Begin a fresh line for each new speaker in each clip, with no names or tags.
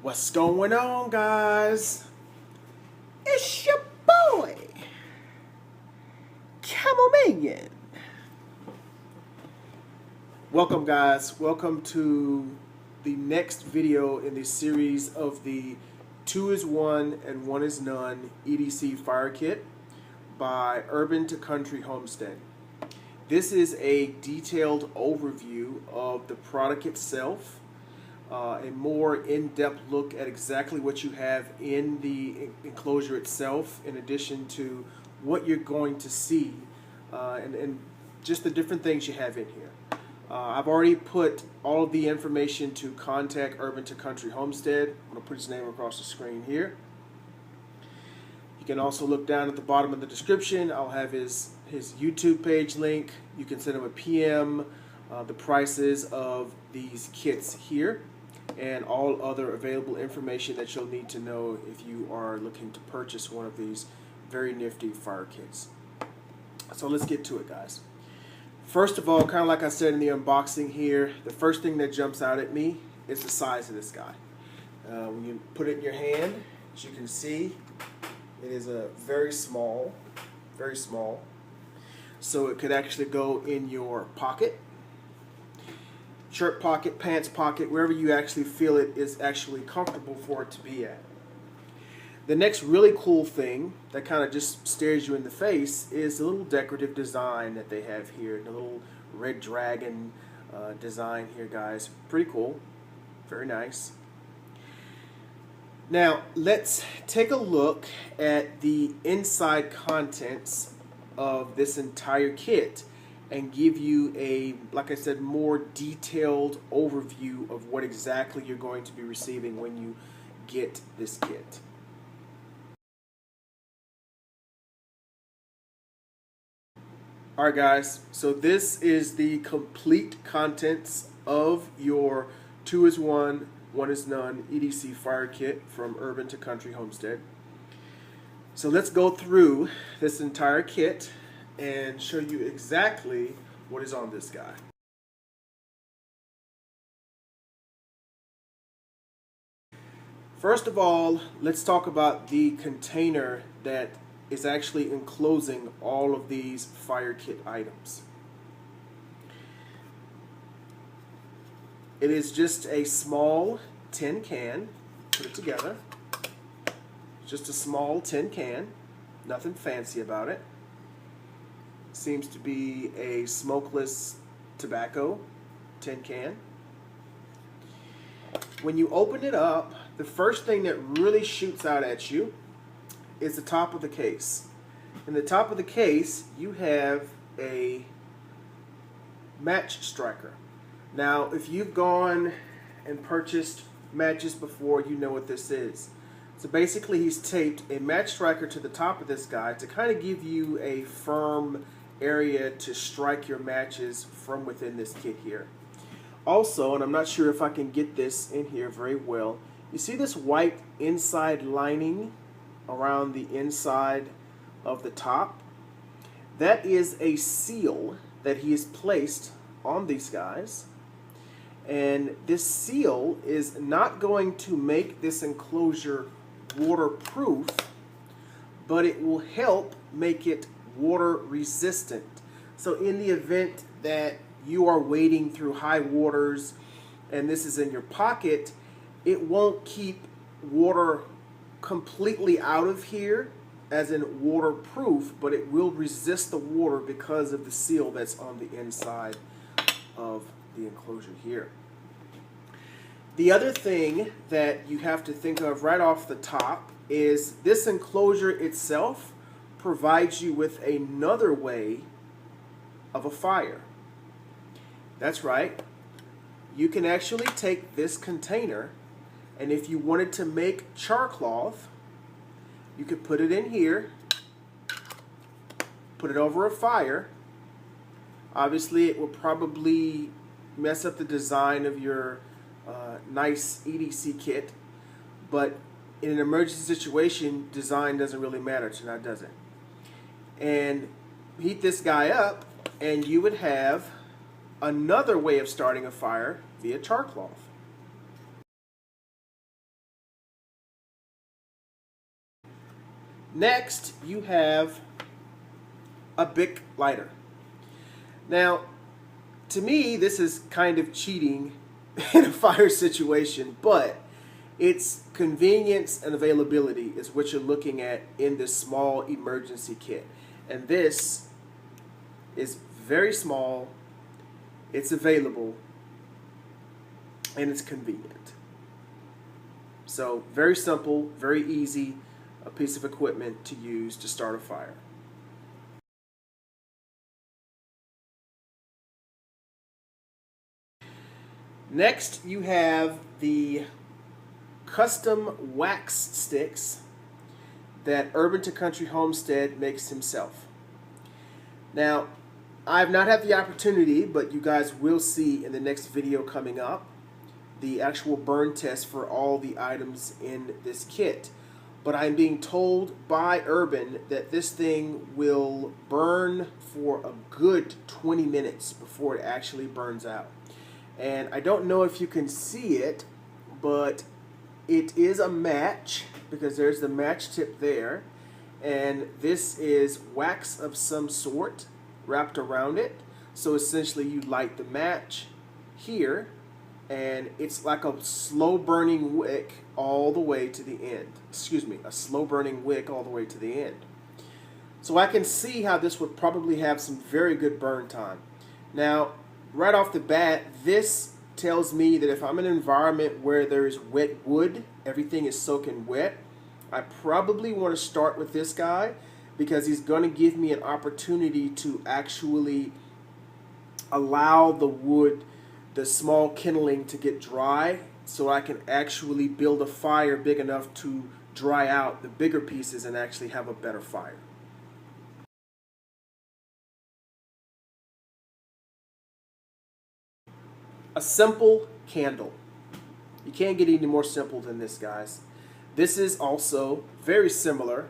What's going on, guys? It's your boy, Camomeleon. Welcome, guys. Welcome to the next video in the series of the 2 is 1 and 1 is none EDC Fire Kit by Urban To Country Homestead. This is a detailed overview of the product itself, a more in-depth look at exactly what you have in the enclosure itself, in addition to what you're going to see and just the different things you have in here. I've already put all of the information to contact Urban To Country Homestead. I'm going to put his name across the screen here. You can also look down at the bottom of the description. I'll have his YouTube page link. You can send him a PM, the prices of these kits here, and all other available information that you'll need to know if you are looking to purchase one of these very nifty fire kits. So let's get to it, guys. First of all, kind of like I said in the unboxing here, the first thing that jumps out at me is the size of this guy. When you put it in your hand, as you can see, it is a very small, so it could actually go in your pocket, shirt pocket, pants pocket, wherever you actually feel it is actually comfortable for it to be at. The next really cool thing that kind of just stares you in the face is the little decorative design that they have here, the little red dragon design here, guys. Pretty cool, very nice. Now let's take a look at the inside contents of this entire kit and give you a, like I said, more detailed overview of what exactly you're going to be receiving when you get this kit. Alright, guys, so this is the complete contents of your 2 is 1, 1 is none EDC Fire Kit from Urban To Country Homestead. So let's go through this entire kit and show you exactly what is on this guy. First of all, let's talk about the container that is actually enclosing all of these fire kit items. It is just a small tin can. Put it together. Just a small tin can, nothing fancy about it. Seems to be a smokeless tobacco tin can. When you open it up, the first thing that really shoots out at you is the top of the case. In the top of the case, you have a match striker. Now, if you've gone and purchased matches before, you know what this is. So basically, he's taped a match striker to the top of this guy to kind of give you a firm area to strike your matches from within this kit here. Also, and I'm not sure if I can get this in here very well, you see this white inside lining around the inside of the top? That is a seal that he has placed on these guys, and this seal is not going to make this enclosure waterproof, but it will help make it water resistant. So in the event that you are wading through high waters and this is in your pocket, it won't keep water completely out of here, as in waterproof, but it will resist the water because of the seal that's on the inside of the enclosure here. The other thing that you have to think of right off the top is this enclosure itself provides you with another way of a fire. That's right. You can actually take this container, and if you wanted to make char cloth, you could put it in here, put it over a fire. Obviously, it will probably mess up the design of your nice EDC kit, but in an emergency situation, design doesn't really matter, so now does it? And heat this guy up, and you would have another way of starting a fire via char cloth. Next, you have a Bic Lighter. Now, to me, this is kind of cheating in a fire situation, but its convenience and availability is what you're looking at in this small emergency kit. And this is very small, it's available, and it's convenient. So very simple, very easy, a piece of equipment to use to start a fire. Next, you have the custom wax sticks that Urban To Country Homestead makes himself. Now, I've not had the opportunity, but you guys will see in the next video coming up, the actual burn test for all the items in this kit. But I'm being told by Urban that this thing will burn for a good 20 minutes before it actually burns out. And I don't know if you can see it, but it is a match, because there's the match tip there, and this is wax of some sort wrapped around it. So essentially you light the match here, and it's like a slow burning wick all the way to the end. Excuse me, a slow burning wick all the way to the end. So I can see how this would probably have some very good burn time. Now, right off the bat, this tells me that if I'm in an environment where there is wet wood, everything is soaking wet, I probably want to start with this guy, because he's going to give me an opportunity to actually allow the wood, the small kindling, to get dry, so I can actually build a fire big enough to dry out the bigger pieces and actually have a better fire. A simple candle. You can't get any more simple than this, guys. This is also very similar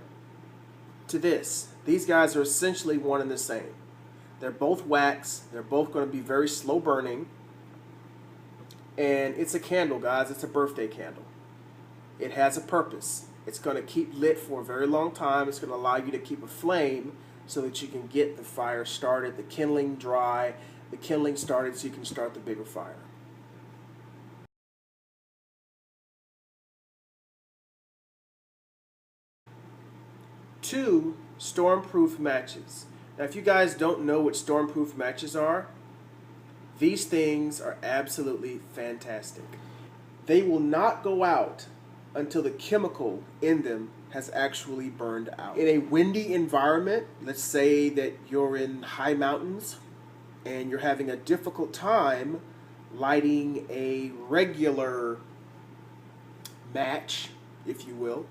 to this. These guys are essentially one and the same. They're both wax. They're both going to be very slow burning. And it's a candle, guys. It's a birthday candle. It has a purpose. It's going to keep lit for a very long time. It's going to allow you to keep a flame so that you can get the fire started, the kindling dry, the kindling started so you can start the bigger fire. Two StormProof matches. Now, if you guys don't know what StormProof matches are, these things are absolutely fantastic. They will not go out until the chemical in them has actually burned out. In a windy environment, let's say that you're in high mountains and you're having a difficult time lighting a regular match, if you will,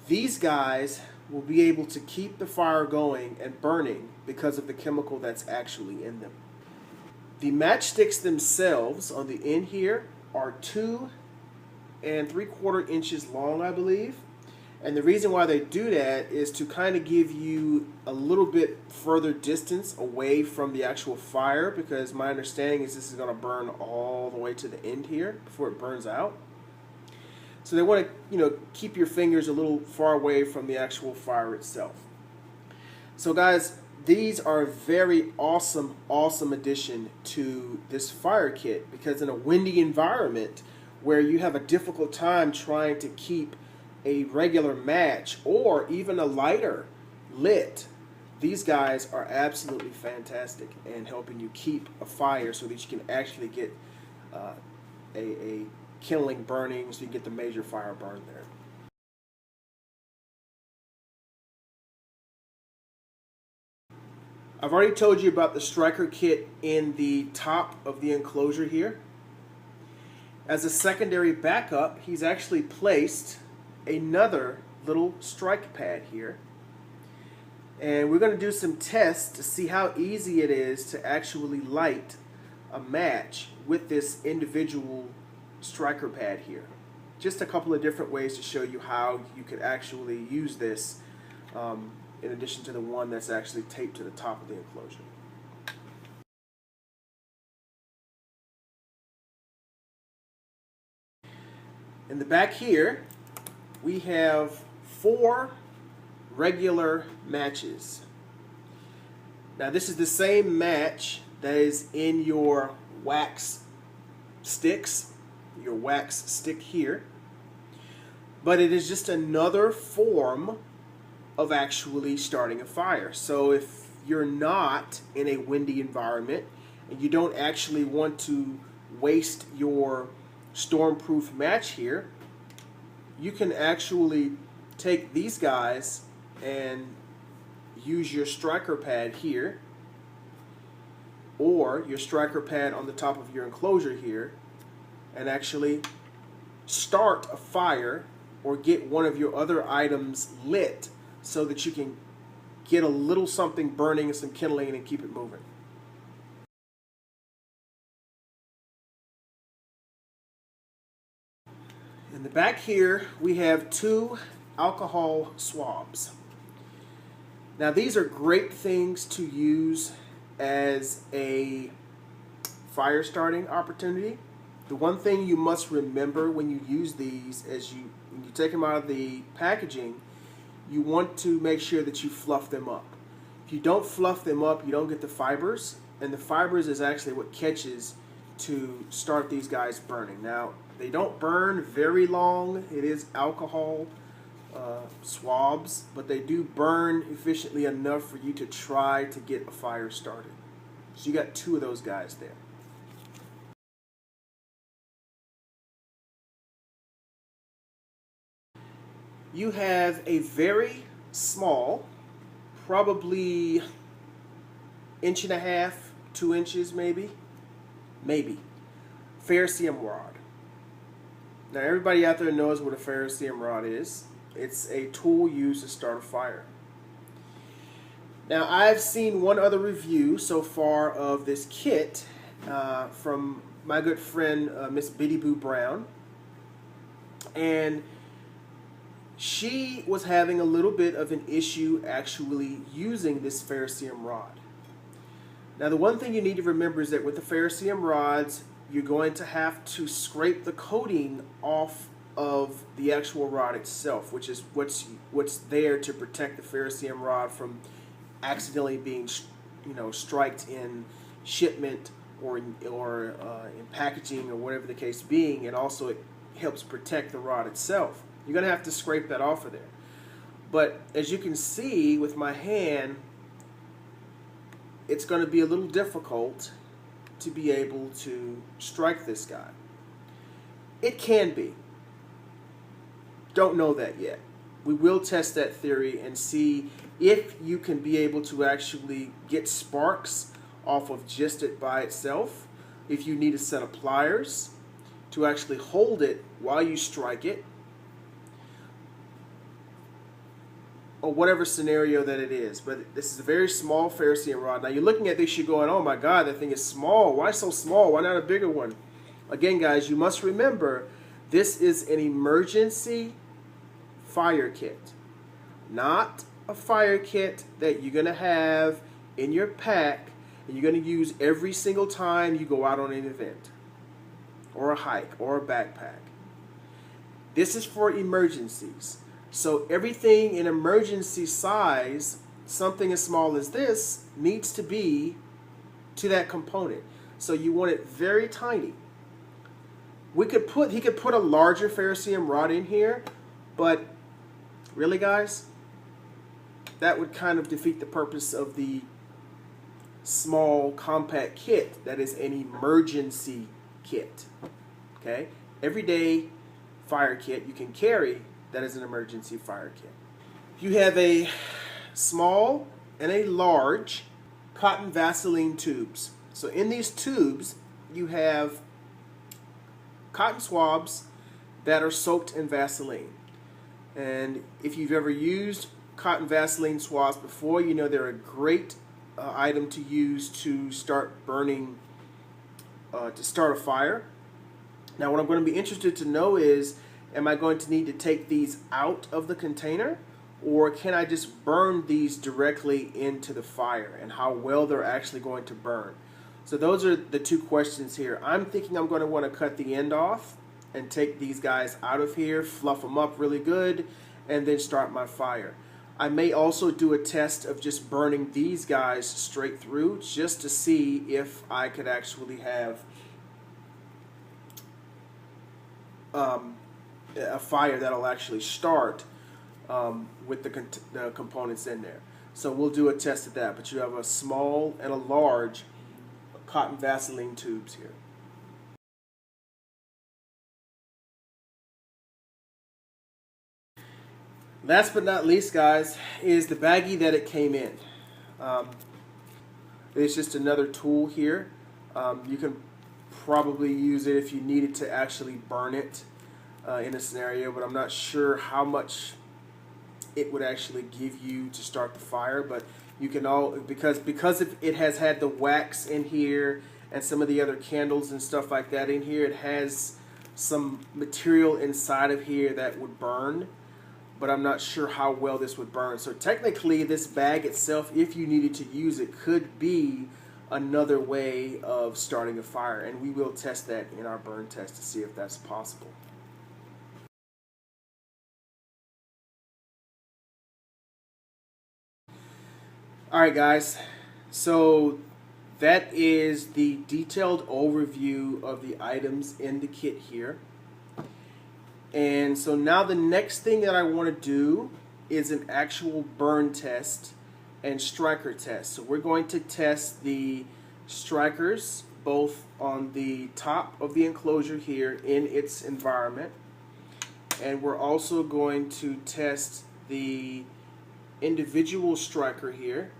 these guys will be able to keep the fire going and burning because of the chemical that's actually in them. The matchsticks themselves on the end here are 2 3/4 inches long, I believe. And the reason why they do that is to kind of give you a little bit further distance away from the actual fire, because my understanding is this is going to burn all the way to the end here before it burns out. So they want to, keep your fingers a little far away from the actual fire itself. So guys, these are a very awesome addition to this fire kit, because in a windy environment where you have a difficult time trying to keep a regular match or even a lighter lit, these guys are absolutely fantastic in helping you keep a fire so that you can actually get a kindling burning, so you get the major fire burn there. I've already told you about the striker kit in the top of the enclosure here. As a secondary backup, he's actually placed another little strike pad here. And we're going to do some tests to see how easy it is to actually light a match with this individual striker pad here. Just a couple of different ways to show you how you could actually use this in addition to the one that's actually taped to the top of the enclosure. In the back here, we have 4 regular matches. Now this is the same match that is in your wax sticks, your wax stick here, but it is just another form of actually starting a fire. So if you're not in a windy environment and you don't actually want to waste your StormProof match here, you can actually take these guys and use your striker pad here or your striker pad on the top of your enclosure here and actually start a fire or get one of your other items lit so that you can get a little something burning and some kindling and keep it moving. In the back here we have 2 alcohol swabs. Now these are great things to use as a fire starting opportunity. The one thing you must remember when you use these is when you take them out of the packaging, you want to make sure that you fluff them up. If you don't fluff them up, you don't get the fibers, and the fibers is actually what catches to start these guys burning. Now they don't burn very long. It is alcohol swabs, but they do burn efficiently enough for you to try to get a fire started. So you got 2 of those guys there. You have a very small, probably 1.5 inches, 2 inches maybe, Ferrocerium rod. Now everybody out there knows what a Ferrocerium rod is. It's a tool used to start a fire. Now I've seen one other review so far of this kit from my good friend Miss Biddy Boo Brown, and she was having a little bit of an issue actually using this Ferrocerium rod. Now the one thing you need to remember is that with the Ferrocerium rods, you're going to have to scrape the coating off of the actual rod itself, which is what's there to protect the Ferrocerium rod from accidentally being, striked in shipment or in packaging or whatever the case being, and also it helps protect the rod itself. You're going to have to scrape that off of there. But as you can see with my hand, it's going to be a little difficult to be able to strike this guy. It can be. Don't know that yet. We will test that theory and see if you can be able to actually get sparks off of just it by itself. If you need a set of pliers to actually hold it while you strike it, or whatever scenario that it is. But this is a very small Ferrocerium rod. Now you're looking at this, you're going, oh my God, that thing is small. Why so small? Why not a bigger one? Again, guys, you must remember, this is an emergency fire kit. Not a fire kit that you're going to have in your pack and you're going to use every single time you go out on an event or a hike or a backpack. This is for emergencies. So everything in emergency size, something as small as this, needs to be to that component. So you want it very tiny. He could put a larger Ferrocerium rod in here, but really, guys, that would kind of defeat the purpose of the small compact kit that is an emergency kit. Okay? Everyday fire kit you can carry, that is an emergency fire kit. You have a small and a large cotton Vaseline tubes. So in these tubes you have cotton swabs that are soaked in Vaseline. And if you've ever used cotton Vaseline swabs before, you know they're a great item to use to start burning, to start a fire. Now what I'm going to be interested to know is, am I going to need to take these out of the container, or can I just burn these directly into the fire, and how well they're actually going to burn? So those are the 2 questions here. I'm thinking I'm going to want to cut the end off and take these guys out of here, fluff them up really good, and then start my fire. I may also do a test of just burning these guys straight through just to see if I could actually have a fire that'll actually start with the components in there. So we'll do a test of that. But you have a small and a large cotton Vaseline tubes here. Last but not least, guys, is the baggie that it came in. It's just another tool here. You can probably use it if you needed to actually burn it in a scenario, but I'm not sure how much it would actually give you to start the fire. But you can because it has had the wax in here and some of the other candles and stuff like that in here, it has some material inside of here that would burn. But I'm not sure how well this would burn. So technically this bag itself, if you needed to use it, could be another way of starting a fire. And we will test that in our burn test to see if that's possible. Alright guys, so that is the detailed overview of the items in the kit here. And so now the next thing that I want to do is an actual burn test and striker test. So we're going to test the strikers both on the top of the enclosure here in its environment, and we're also going to test the individual striker here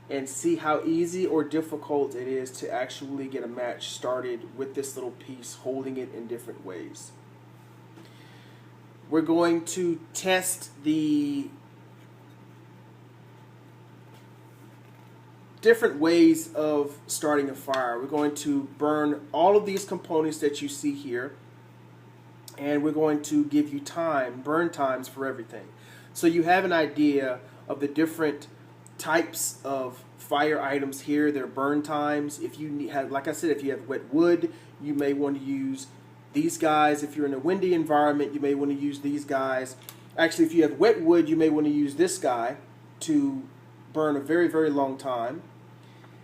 and see how easy or difficult it is to actually get a match started with this little piece, holding it in different ways. We're going to test the different ways of starting a fire. We're going to burn all of these components that you see here, and we're going to give you burn times for everything. So you have an idea of the different types of fire items here, their burn times. If you have, like I said, if you have wet wood, you may want to use these guys. If you're in a windy environment, you may want to use these guys. Actually, if you have wet wood, you may want to use this guy to burn a very, very long time.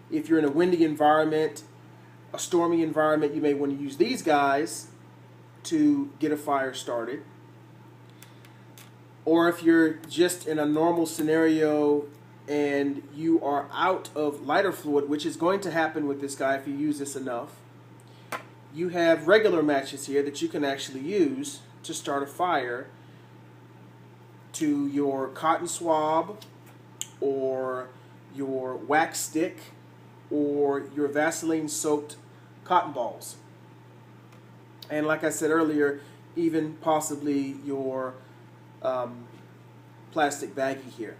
If you're in a windy environment, a stormy environment, you may want to use these guys to get a fire started. Or if you're just in a normal scenario and you are out of lighter fluid, which is going to happen with this guy if you use this enough, you have regular matches here that you can actually use to start a fire to your cotton swab or your wax stick or your Vaseline soaked cotton balls. And like I said earlier, even possibly your plastic baggie here.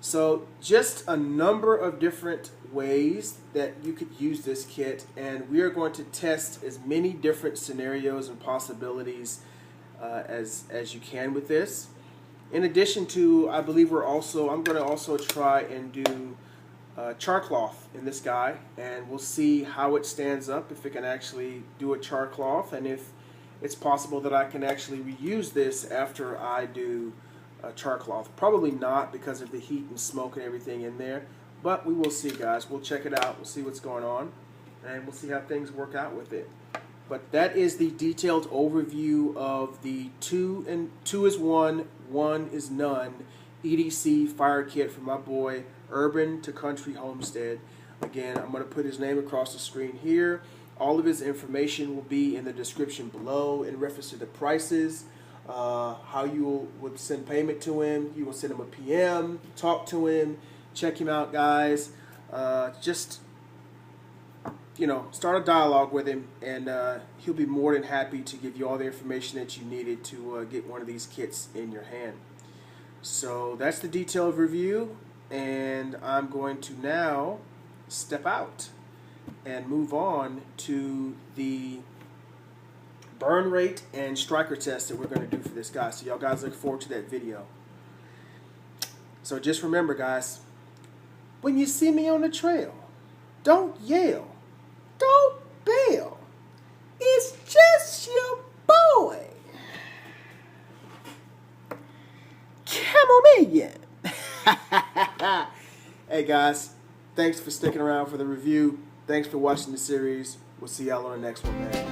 So just a number of different ways that you could use this kit, and we are going to test as many different scenarios and possibilities as you can with this. In addition to, I believe I'm going to also try and do char cloth in this guy, and we'll see how it stands up, if it can actually do a char cloth, and if it's possible that I can actually reuse this after I do char cloth. Probably not, because of the heat and smoke and everything in there, but we will see, guys. We'll check it out. We'll see what's going on, and we'll see how things work out with it. But that is the detailed overview of the 2 is 1, 1 is none EDC Fire Kit from my boy Urban To Country Homestead. Again, I'm going to put his name across the screen here. All of his information will be in the description below in reference to the prices, how you would send payment to him. You will send him a PM, talk to him, check him out, guys. Just, start a dialogue with him, and he'll be more than happy to give you all the information that you needed to get one of these kits in your hand. So that's the detailed review, and I'm going to now step out and move on to the burn rate and striker test that we're going to do for this guy. So y'all guys look forward to that video. So just remember, guys, when you see me on the trail, don't yell, don't bail. It's just your boy.
Camomeleon.
Hey guys, thanks for sticking around for the review. Thanks for watching the series. We'll see y'all on the next one, man.